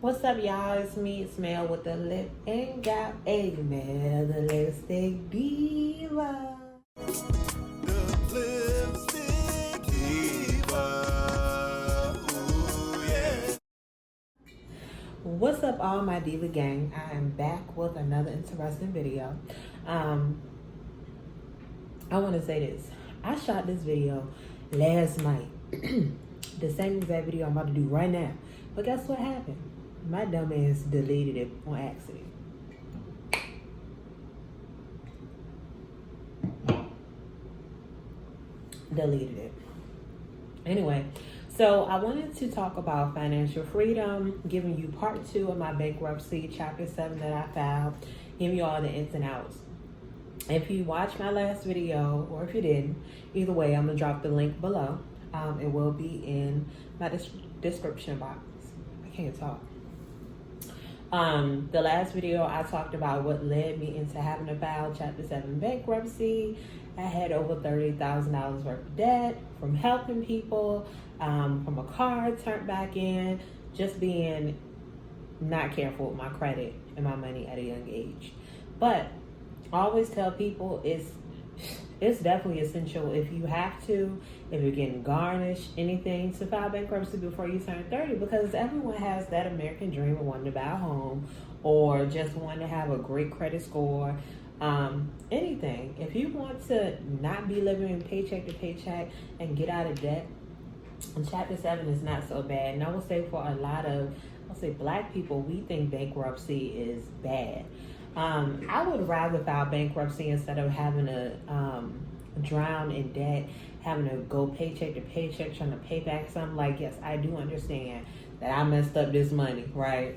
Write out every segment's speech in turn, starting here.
What's up, y'all? It's me, it's Mel with the lip and got a Melthelipstickdiva. The lipstick diva. Ooh, yeah. What's up, all my diva gang? I am back with another interesting video. I want to say this. I shot this video last night. The same exact video I'm about to do right now. But guess what happened? My dumb ass deleted it on accident. Deleted it. Anyway, so I wanted to talk about financial freedom, giving you part 2 of my bankruptcy, chapter 7 that I filed, giving you all the ins and outs. If you watched my last video, or if you didn't, either way, I'm going to drop the link below. It will be in my description box. I can't talk. The last video I talked about what led me into having to file chapter 7 bankruptcy. I had over $30,000 worth of debt from helping people, from a car turned back in, just being not careful with my credit and my money at a young age. But I always tell people it's definitely essential if you have to, if you're getting garnished, anything, to file bankruptcy before you turn 30, because everyone has that American dream of wanting to buy a home or just wanting to have a great credit score. Anything. If you want to not be living paycheck to paycheck and get out of debt, chapter 7 is not so bad. And I will say for a lot of, black people, we think bankruptcy is bad. I would rather file bankruptcy instead of having to drown in debt, having to go paycheck to paycheck, trying to pay back something. Like, yes, I do understand that I messed up this money, right?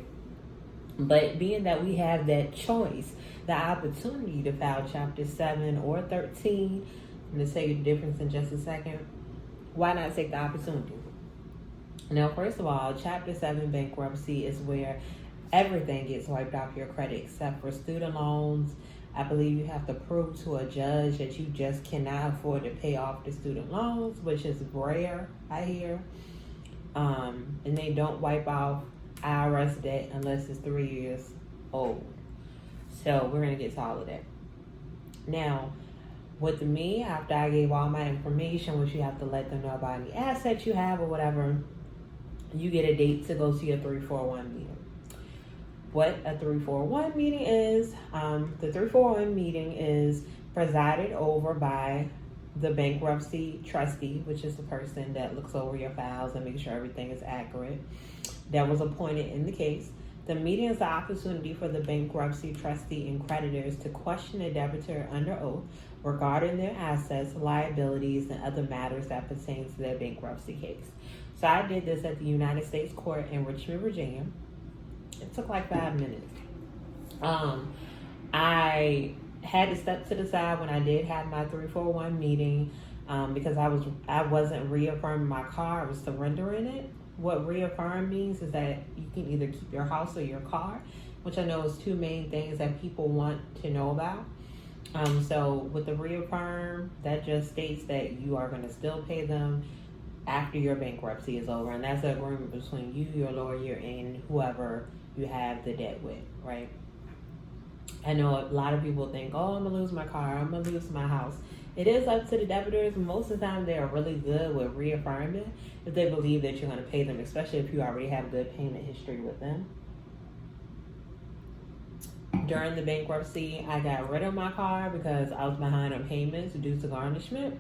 But being that we have that choice, the opportunity to file chapter 7 or 13, I'm going to tell you the difference in just a second, why not take the opportunity? Now, first of all, chapter 7 bankruptcy is where everything gets wiped off your credit except for student loans. I believe you have to prove to a judge that you just cannot afford to pay off the student loans, which is rare, I hear. And they don't wipe off IRS debt unless it's 3 years old. So we're going to get to all of that. Now, with me, after I gave all my information, which you have to let them know about any assets you have or whatever, you get a date to go to your 341 meeting. What a 341 meeting is, the 341 meeting is presided over by the bankruptcy trustee, which is the person that looks over your files and makes sure everything is accurate, that was appointed in the case. The meeting is the opportunity for the bankruptcy trustee and creditors to question a debtor under oath regarding their assets, liabilities, and other matters that pertain to their bankruptcy case. So I did this at the United States Court in Richmond, Virginia. It took like 5 minutes. I had to step to the side when I did have my 341 meeting because I wasn't reaffirming my car. I was surrendering it. What reaffirm means is that you can either keep your house or your car, which I know is 2 main things that people want to know about. So with the reaffirm, that just states that you are going to still pay them after your bankruptcy is over. And that's an agreement between you, your lawyer, and whoever you have the debt with, right? I know a lot of people think, oh, I'm going to lose my car, I'm going to lose my house. It is up to the debtors. Most of the time, they are really good with reaffirming if they believe that you're going to pay them, especially if you already have good payment history with them. During the bankruptcy, I got rid of my car because I was behind on payments due to garnishment.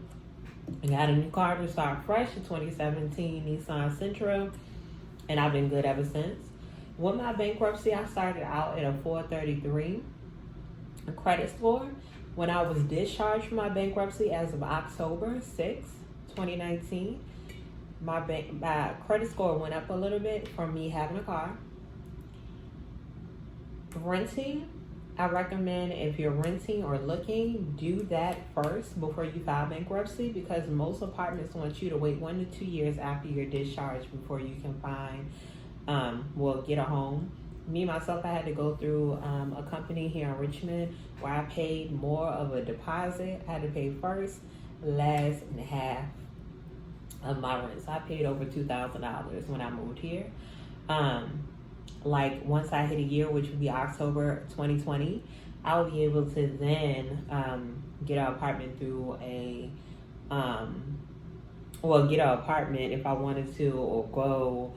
I got a new car to start fresh, a 2017 Nissan Sentra, and I've been good ever since. With my bankruptcy, I started out at a 433 credit score. When I was discharged from my bankruptcy as of October 6, 2019, my credit score went up a little bit from me having a car. Renting, I recommend if you're renting or looking, do that first before you file bankruptcy, because most apartments want you to wait 1 to 2 years after you're discharged before you can find, get a home. Me, myself, I had to go through a company here in Richmond where I paid more of a deposit. I had to pay first, last, and half of my rent. So I paid over $2,000 when I moved here. like once I hit a year, which would be October 2020, I will be able to then get an apartment through get an apartment if I wanted to, or go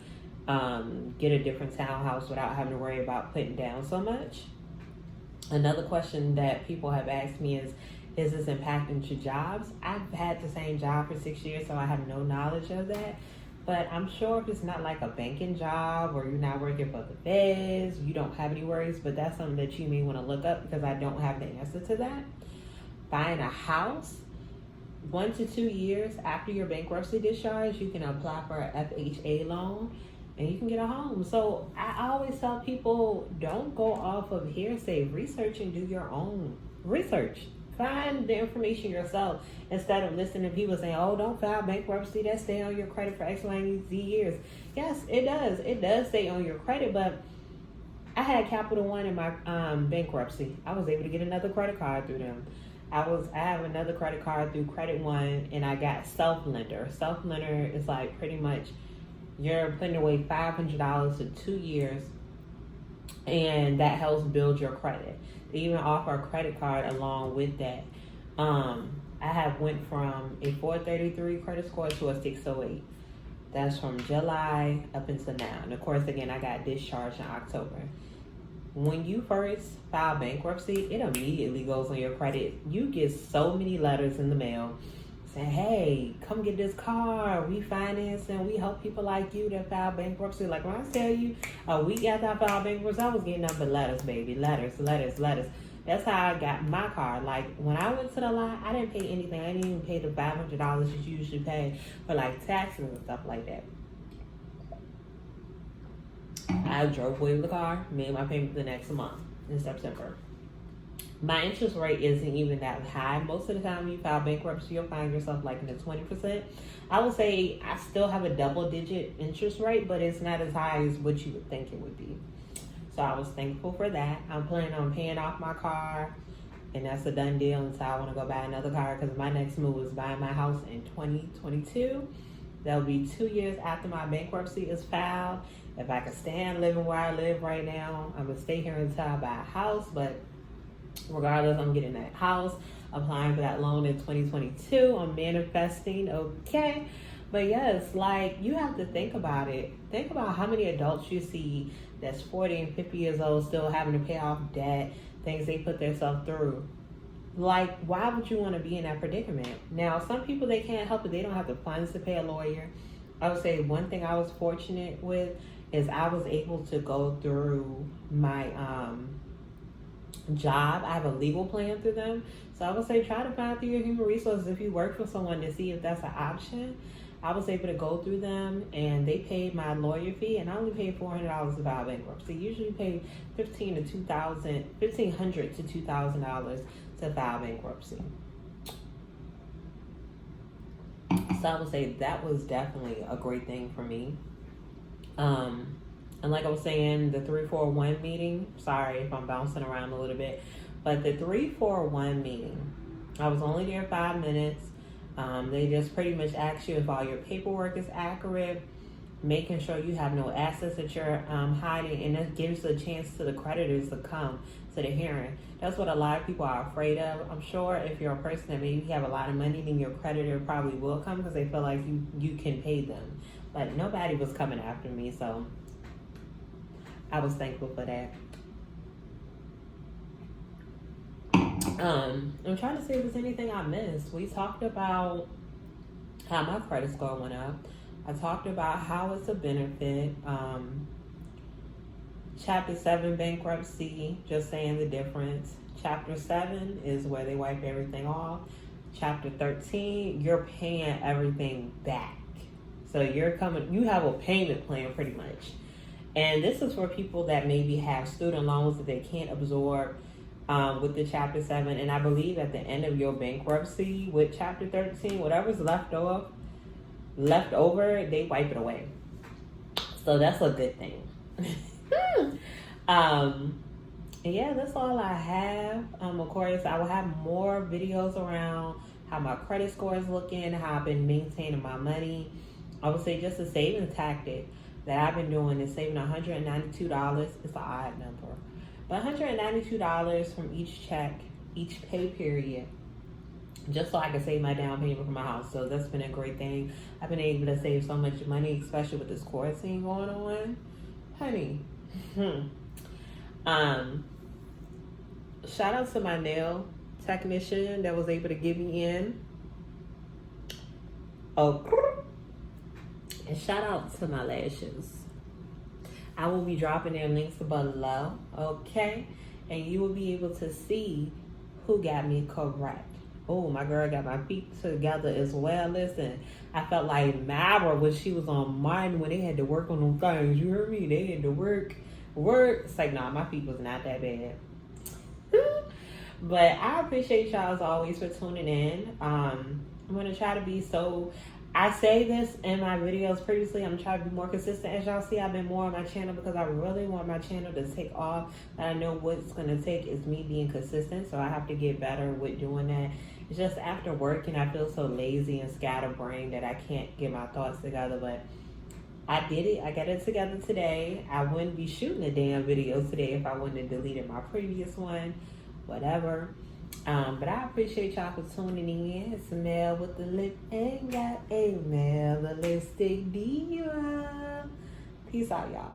get a different townhouse without having to worry about putting down so much. Another question that people have asked me is this impacting your jobs? I've had the same job for 6 years, so I have no knowledge of that. But I'm sure if it's not like a banking job or you're not working for the feds, you don't have any worries, but that's something that you may want to look up because I don't have the answer to that. Buying a house, 1 to 2 years after your bankruptcy discharge, you can apply for an FHA loan and you can get a home. So I always tell people, don't go off of hearsay. Research and do your own research. Find the information yourself instead of listening to people saying, oh, don't file bankruptcy. That stay on your credit for X, Y, and Z years. Yes, it does. It does stay on your credit, but I had Capital One in my bankruptcy. I was able to get another credit card through them. I have another credit card through Credit One, and I got Self-Lender. Self-Lender is like pretty much you're putting away $500 for 2 years, and that helps build your credit. They even offer a credit card along with that. I have went from a 433 credit score to a 608. That's from July up until now. And of course, again, I got discharged in October. When you first file bankruptcy, it immediately goes on your credit. You get so many letters in the mail saying, hey, come get this car. We finance and we help people like you that file bankruptcy. Like when I tell you, a week after I filed bankruptcy, I was getting nothing but letters, baby. Letters. That's how I got my car. Like when I went to the lot, I didn't pay anything. I didn't even pay the $500 you usually pay for like taxes and stuff like that. I drove away with the car, made my payment the next month in September. My interest rate isn't even that high. Most of the time when you file bankruptcy, you'll find yourself like in the 20%. I would say I still have a double-digit interest rate, but it's not as high as what you would think it would be. So I was thankful for that. I'm planning on paying off my car, and that's a done deal until I want to go buy another car because my next move is buying my house in 2022. That'll be 2 years after my bankruptcy is filed. If I can stand living where I live right now, I'm going to stay here until I buy a house. But regardless, I'm getting that house, applying for that loan in 2022. I'm manifesting, okay? But yes, like you have to think about it. Think about how many adults you see that's 40 and 50 years old still having to pay off debt, things they put themselves through. Like, why would you want to be in that predicament? Now, some people, they can't help it. They don't have the funds to pay a lawyer. I would say one thing I was fortunate with is I was able to go through my job. I have a legal plan through them. So I would say try to find through your human resources if you work for someone to see if that's an option. I was able to go through them and they paid my lawyer fee, and I only paid $400 to file bankruptcy. Usually pay $1,500 to $2,000 to file bankruptcy. So I would say that was definitely a great thing for me. And like I was saying, the 341 meeting, sorry if I'm bouncing around a little bit, but the 341 meeting, I was only there 5 minutes. They just pretty much ask you if all your paperwork is accurate, making sure you have no assets that you're hiding, and it gives a chance to the creditors to come to the hearing. That's what a lot of people are afraid of. I'm sure if you're a person that maybe have a lot of money, then your creditor probably will come because they feel like you can pay them. But nobody was coming after me, so I was thankful for that. I'm trying to see if there's anything I missed. We talked about how my credit score went up. I talked about how it's a benefit. Chapter 7 bankruptcy, just saying the difference. Chapter 7 is where they wipe everything off. Chapter 13, you're paying everything back. So you have a payment plan pretty much. And this is for people that maybe have student loans that they can't absorb with the Chapter 7. And I believe at the end of your bankruptcy with Chapter 13, whatever's left over, they wipe it away. So that's a good thing. Yeah, that's all I have. Of course, I will have more videos around how my credit score is looking, how I've been maintaining my money. I would say just a savings tactic. that I've been doing is saving $192. It's an odd number, but $192 from each check, each pay period, just so I can save my down payment for my house. So that's been a great thing. I've been able to save so much money, especially with this quarantine going on, honey. Shout out to my nail technician that was able to get me in. Oh, and shout out to my lashes. I will be dropping their links below, okay? And you will be able to see who got me correct. Oh, my girl got my feet together as well. Listen, I felt like Mara when she was on mine when they had to work on them things. You heard me? They had to work. It's like, nah, my feet was not that bad. But I appreciate y'all as always for tuning in. I'm going to try to be I say this in my videos previously. I'm trying to be more consistent. As y'all see, I've been more on my channel because I really want my channel to take off. And I know what's going to take is me being consistent. So I have to get better with doing that. It's just after working, I feel so lazy and scatterbrained that I can't get my thoughts together. But I did it. I got it together today. I wouldn't be shooting a damn video today if I wouldn't have deleted my previous one. Whatever. But I appreciate y'all for tuning in. It's Mel with the lip and got a Melthelipstickdiva. Peace out, y'all.